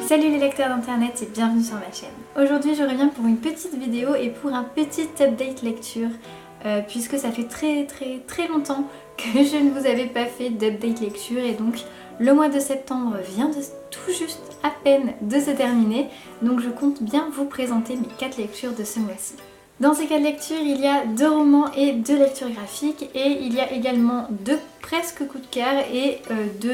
Salut les lecteurs d'internet et bienvenue sur ma chaîne. Aujourd'hui je reviens pour une petite vidéo et pour un petit update lecture puisque ça fait très longtemps que je ne vous avais pas fait d'update lecture et donc le mois de septembre vient de tout juste à peine de se terminer, donc je compte bien vous présenter mes 4 lectures de ce mois-ci. Dans ces 4 lectures, il y a 2 romans et 2 lectures graphiques et il y a également 2 presque coups de cœur et 2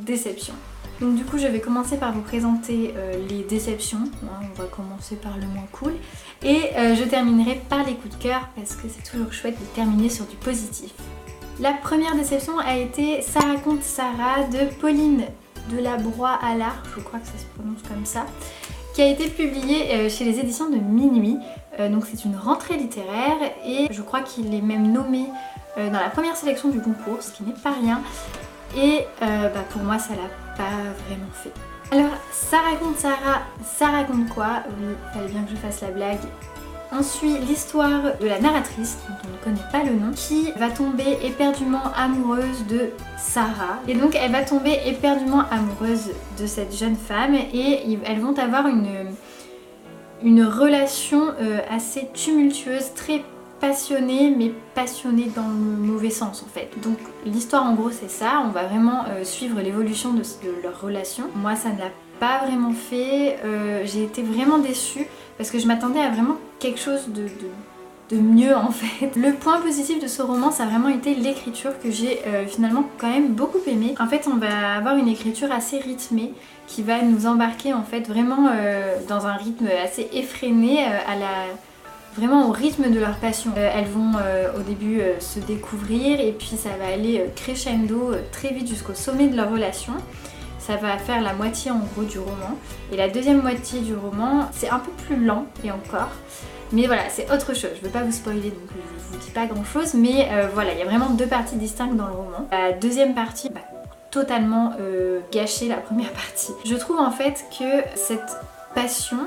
déceptions. Donc du coup je vais commencer par vous présenter les déceptions, on va commencer par le moins cool, et je terminerai par les coups de cœur parce que c'est toujours chouette de terminer sur du positif. La première déception a été Ça raconte Sarah de Pauline Delabroix-Allard, je crois que ça se prononce comme ça, qui a été publiée chez les éditions de Minuit. Donc c'est une rentrée littéraire et je crois qu'il est même nommé dans la première sélection du concours, ce qui n'est pas rien. Et pour moi ça l'a pas vraiment fait. Alors Ça raconte Sarah, ça raconte quoi? Oui, il fallait bien que je fasse la blague. On suit l'histoire de la narratrice, dont on ne connaît pas le nom, qui va tomber éperdument amoureuse de Sarah. Et donc elle va tomber éperdument amoureuse de cette jeune femme et elles vont avoir une relation assez tumultueuse, très passionnée, mais passionnée dans le mauvais sens en fait. Donc l'histoire en gros c'est ça, on va vraiment suivre l'évolution de leur relation. Moi ça ne l'a pas vraiment fait, j'ai été vraiment déçue parce que je m'attendais à vraiment quelque chose de mieux en fait. Le point positif de ce roman ça a vraiment été l'écriture que j'ai finalement quand même beaucoup aimée. En fait on va avoir une écriture assez rythmée qui va nous embarquer en fait vraiment dans un rythme assez effréné vraiment au rythme de leur passion. Elles vont au début se découvrir et puis ça va aller crescendo très vite jusqu'au sommet de leur relation. Ça va faire la moitié en gros du roman. Et la deuxième moitié du roman, c'est un peu plus lent et encore. Mais voilà, c'est autre chose. Je ne veux pas vous spoiler donc je vous dis pas grand chose. Mais voilà, il y a vraiment 2 parties distinctes dans le roman. La deuxième partie totalement gâché la première partie. Je trouve en fait que cette passion,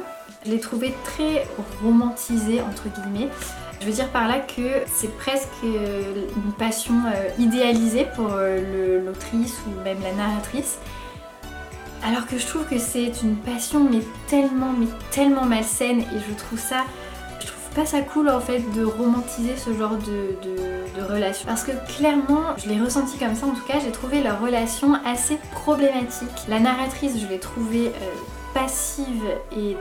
je l'ai trouvée très romantisée entre guillemets. Je veux dire par là que c'est presque une passion idéalisée pour l'autrice ou même la narratrice. Alors que je trouve que c'est une passion mais tellement malsaine et je trouve pas ça cool en fait de romantiser ce genre de relation. Parce que clairement, je l'ai ressenti comme ça en tout cas, j'ai trouvé leur relation assez problématique. La narratrice, je l'ai trouvée passive et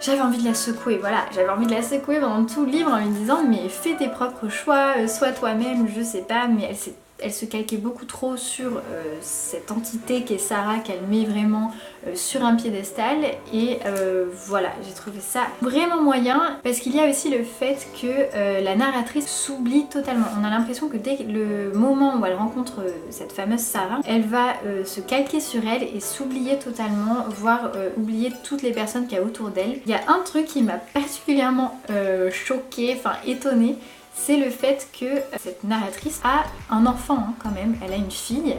j'avais envie de la secouer, voilà, j'avais envie de la secouer pendant tout le livre en lui disant mais fais tes propres choix, sois toi-même, je sais pas, mais elle se calquait beaucoup trop sur cette entité qu'est Sarah, qu'elle met vraiment sur un piédestal et voilà, j'ai trouvé ça vraiment moyen parce qu'il y a aussi le fait que la narratrice s'oublie totalement. On a l'impression que dès le moment où elle rencontre cette fameuse Sarah, elle va se calquer sur elle et s'oublier totalement, voire oublier toutes les personnes qu'il y a autour d'elle. Il y a un truc qui m'a particulièrement choquée, enfin étonnée, c'est le fait que cette narratrice a un enfant quand même, elle a une fille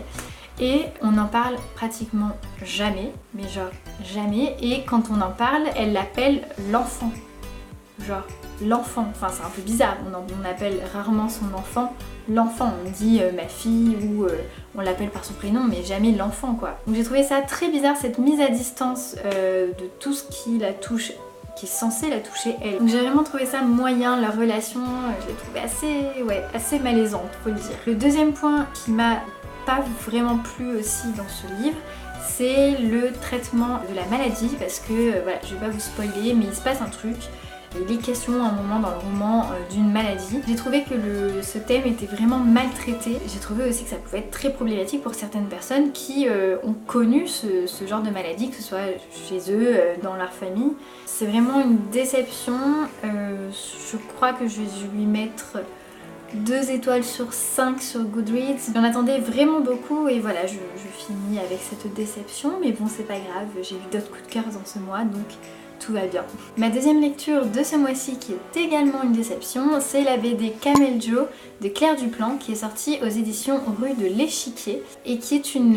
et on n'en parle pratiquement jamais, mais genre jamais, et quand on en parle, elle l'appelle l'enfant, genre l'enfant, enfin c'est un peu bizarre, on appelle rarement son enfant l'enfant, on dit ma fille ou on l'appelle par son prénom mais jamais l'enfant quoi. Donc j'ai trouvé ça très bizarre cette mise à distance de tout ce qui la touche, qui est censé la toucher elle. Donc j'ai vraiment trouvé ça moyen, leur relation, je l'ai trouvé assez malaisante, faut le dire. Le deuxième point qui m'a pas vraiment plu aussi dans ce livre, c'est le traitement de la maladie parce que voilà, je vais pas vous spoiler mais il se passe un truc. Il est question à un moment dans le roman d'une maladie. J'ai trouvé que ce thème était vraiment maltraité. J'ai trouvé aussi que ça pouvait être très problématique pour certaines personnes qui ont connu ce genre de maladie, que ce soit chez eux, dans leur famille. C'est vraiment une déception. Je crois que je vais lui mettre 2 étoiles sur 5 sur Goodreads. J'en attendais vraiment beaucoup et voilà, je finis avec cette déception. Mais bon, c'est pas grave, j'ai eu d'autres coups de cœur dans ce mois, donc tout va bien. Ma deuxième lecture de ce mois-ci qui est également une déception, c'est la BD Camel Joe de Claire Duplan qui est sortie aux éditions Rue de l'Échiquier et qui est une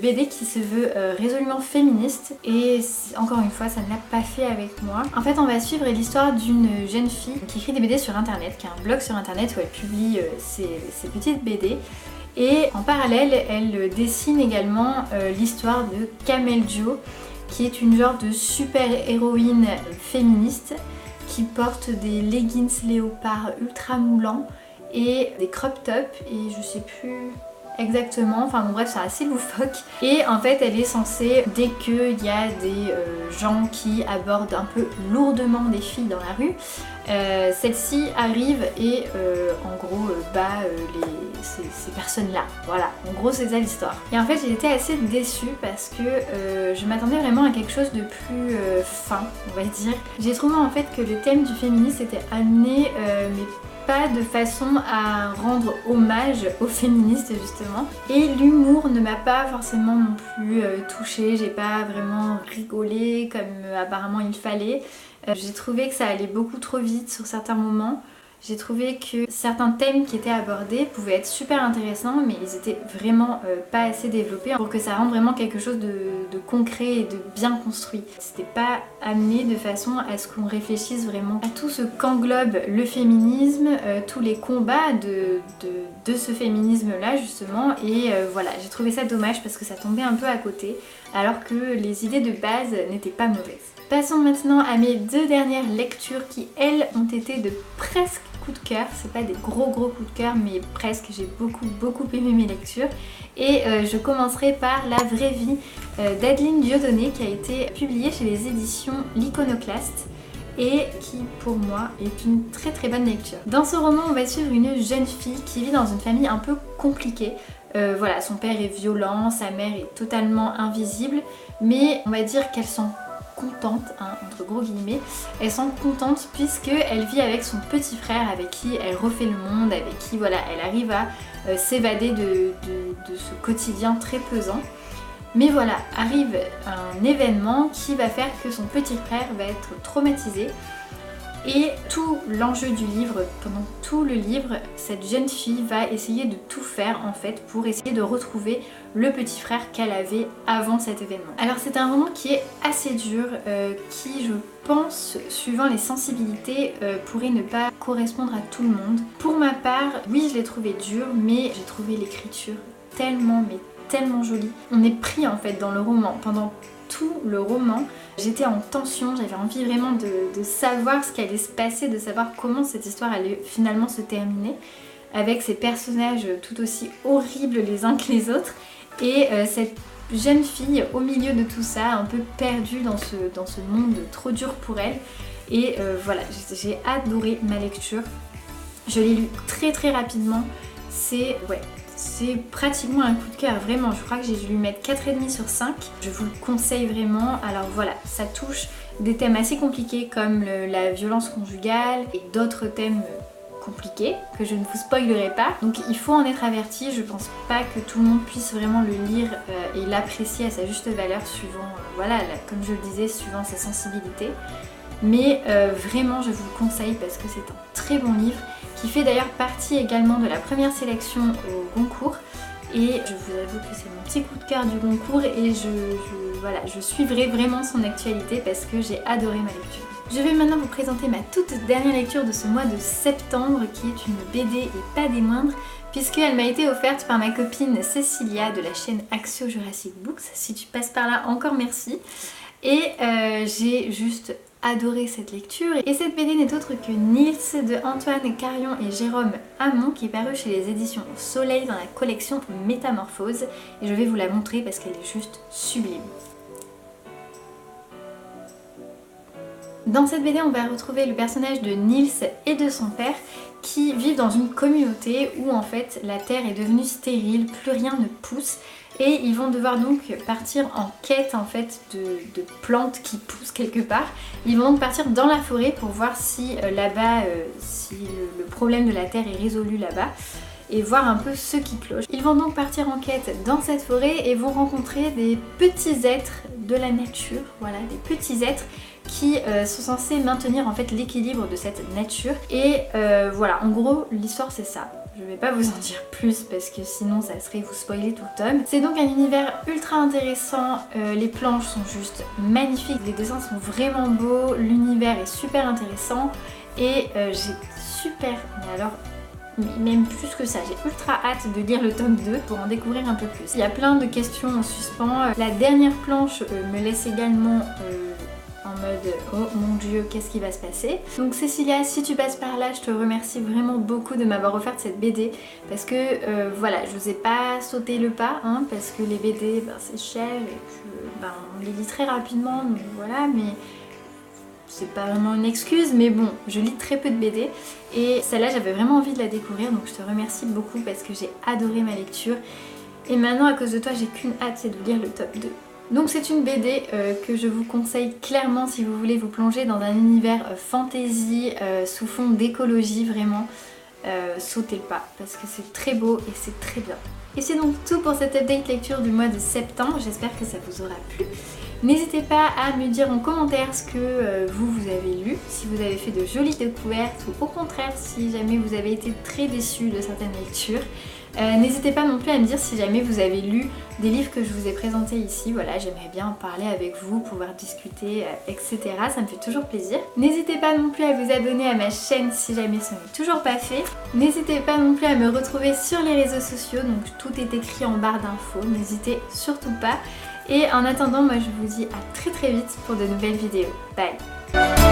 BD qui se veut résolument féministe et encore une fois ça ne l'a pas fait avec moi. En fait on va suivre l'histoire d'une jeune fille qui écrit des BD sur internet, qui a un blog sur internet où elle publie ses petites BD. Et en parallèle, elle dessine également l'histoire de Kamel Jo, qui est une genre de super héroïne féministe qui porte des leggings léopard ultra moulants et des crop tops et je sais plus exactement, enfin bon bref c'est assez loufoque. Et en fait elle est censée, dès qu'il y a des gens qui abordent un peu lourdement des filles dans la rue, celle-ci arrive et en gros bat ces personnes-là. Voilà, en gros c'est ça l'histoire. Et en fait j'ai été assez déçue parce que je m'attendais vraiment à quelque chose de plus fin, on va dire. J'ai trouvé en fait que le thème du féminisme était amené mais pas de façon à rendre hommage aux féministes justement. Et l'humour ne m'a pas forcément non plus touchée, j'ai pas vraiment rigolé comme apparemment il fallait. J'ai trouvé que ça allait beaucoup trop vite sur certains moments. J'ai trouvé que certains thèmes qui étaient abordés pouvaient être super intéressants mais ils étaient vraiment pas assez développés pour que ça rende vraiment quelque chose de concret et de bien construit. C'était pas amené de façon à ce qu'on réfléchisse vraiment à tout ce qu'englobe le féminisme, tous les combats de ce féminisme là justement et voilà, j'ai trouvé ça dommage parce que ça tombait un peu à côté alors que les idées de base n'étaient pas mauvaises. Passons maintenant à mes deux dernières lectures qui elles ont été de presque coup de cœur. C'est pas des gros coups de cœur mais presque, j'ai beaucoup aimé mes lectures. Et je commencerai par La vraie vie d'Adeline Dieudonné qui a été publiée chez les éditions L'Iconoclaste et qui pour moi est une très bonne lecture. Dans ce roman on va suivre une jeune fille qui vit dans une famille un peu compliquée. Voilà, son père est violent, sa mère est totalement invisible mais on va dire qu'elle s'en contente, hein, entre gros guillemets, elle semble contente puisqu'elle vit avec son petit frère avec qui elle refait le monde, avec qui voilà, elle arrive à s'évader de ce quotidien très pesant. Mais voilà, arrive un événement qui va faire que son petit frère va être traumatisé. Et tout l'enjeu du livre, pendant tout le livre, cette jeune fille va essayer de tout faire en fait pour essayer de retrouver le petit frère qu'elle avait avant cet événement. Alors c'est un roman qui est assez dur, qui je pense, suivant les sensibilités, pourrait ne pas correspondre à tout le monde. Pour ma part, oui je l'ai trouvé dur, mais j'ai trouvé l'écriture tellement jolie. On est pris en fait dans le roman. Pendant tout le roman, j'étais en tension, j'avais envie vraiment de savoir ce qui allait se passer, de savoir comment cette histoire allait finalement se terminer, avec ces personnages tout aussi horribles les uns que les autres, et cette jeune fille au milieu de tout ça, un peu perdue dans ce monde trop dur pour elle. Et voilà, j'ai adoré ma lecture. Je l'ai lu très rapidement, c'est pratiquement un coup de cœur, vraiment. Je crois que j'ai dû lui mettre 4,5 sur 5. Je vous le conseille vraiment. Alors voilà, ça touche des thèmes assez compliqués comme la violence conjugale et d'autres thèmes compliqués que je ne vous spoilerai pas. Donc il faut en être averti. Je pense pas que tout le monde puisse vraiment le lire et l'apprécier à sa juste valeur suivant, voilà, comme je le disais, suivant sa sensibilité. Mais vraiment je vous le conseille parce que c'est un très bon livre qui fait d'ailleurs partie également de la première sélection au Goncourt et je vous avoue que c'est mon petit coup de cœur du Goncourt et voilà, je suivrai vraiment son actualité parce que j'ai adoré ma lecture. Je vais maintenant vous présenter ma toute dernière lecture de ce mois de septembre qui est une BD et pas des moindres puisqu'elle m'a été offerte par ma copine Cécilia de la chaîne Axio Jurassic Books. Si tu passes par là, encore merci. Et j'ai juste adoré cette lecture. Et cette BD n'est autre que Nils de Antoine Carion et Jérôme Hamon qui est paru chez les éditions Soleil dans la collection Métamorphose. Et je vais vous la montrer parce qu'elle est juste sublime. Dans cette BD, on va retrouver le personnage de Nils et de son père qui vivent dans une communauté où en fait la terre est devenue stérile, plus rien ne pousse et ils vont devoir donc partir en quête en fait de plantes qui poussent quelque part. Ils vont donc partir dans la forêt pour voir si là-bas, si le problème de la terre est résolu là-bas et voir un peu ce qui cloche. Ils vont donc partir en quête dans cette forêt et vont rencontrer des petits êtres de la nature, voilà, des petits êtres qui sont censés maintenir en fait l'équilibre de cette nature et voilà, en gros l'histoire c'est ça. Je vais pas vous en dire plus parce que sinon ça serait vous spoiler tout le tome. C'est donc un univers ultra intéressant, les planches sont juste magnifiques, les dessins sont vraiment beaux, l'univers est super intéressant et j'ai super, mais alors mais même plus que ça. J'ai ultra hâte de lire le tome 2 pour en découvrir un peu plus. Il y a plein de questions en suspens. La dernière planche me laisse également en mode oh mon dieu, qu'est-ce qui va se passer. Donc Cécilia, si tu passes par là, je te remercie vraiment beaucoup de m'avoir offert cette BD parce que voilà, je n'osais pas sauter le pas parce que les BD c'est cher et que on les lit très rapidement, donc voilà, mais c'est pas vraiment une excuse, mais bon, je lis très peu de BD et celle-là j'avais vraiment envie de la découvrir, donc je te remercie beaucoup parce que j'ai adoré ma lecture et maintenant à cause de toi j'ai qu'une hâte, c'est de lire le tome 2. Donc c'est une BD que je vous conseille clairement si vous voulez vous plonger dans un univers fantasy sous fond d'écologie vraiment. Sautez le pas parce que c'est très beau et c'est très bien. Et c'est donc tout pour cette update lecture du mois de septembre, j'espère que ça vous aura plu. N'hésitez pas à me dire en commentaire ce que vous avez lu, si vous avez fait de jolies découvertes ou au contraire si jamais vous avez été très déçus de certaines lectures. N'hésitez pas non plus à me dire si jamais vous avez lu des livres que je vous ai présentés ici, voilà, j'aimerais bien en parler avec vous, pouvoir discuter, etc. Ça me fait toujours plaisir. N'hésitez pas non plus à vous abonner à ma chaîne si jamais ce n'est toujours pas fait. N'hésitez pas non plus à me retrouver sur les réseaux sociaux, donc tout est écrit en barre d'infos, n'hésitez surtout pas. Et en attendant, moi je vous dis à très vite pour de nouvelles vidéos. Bye!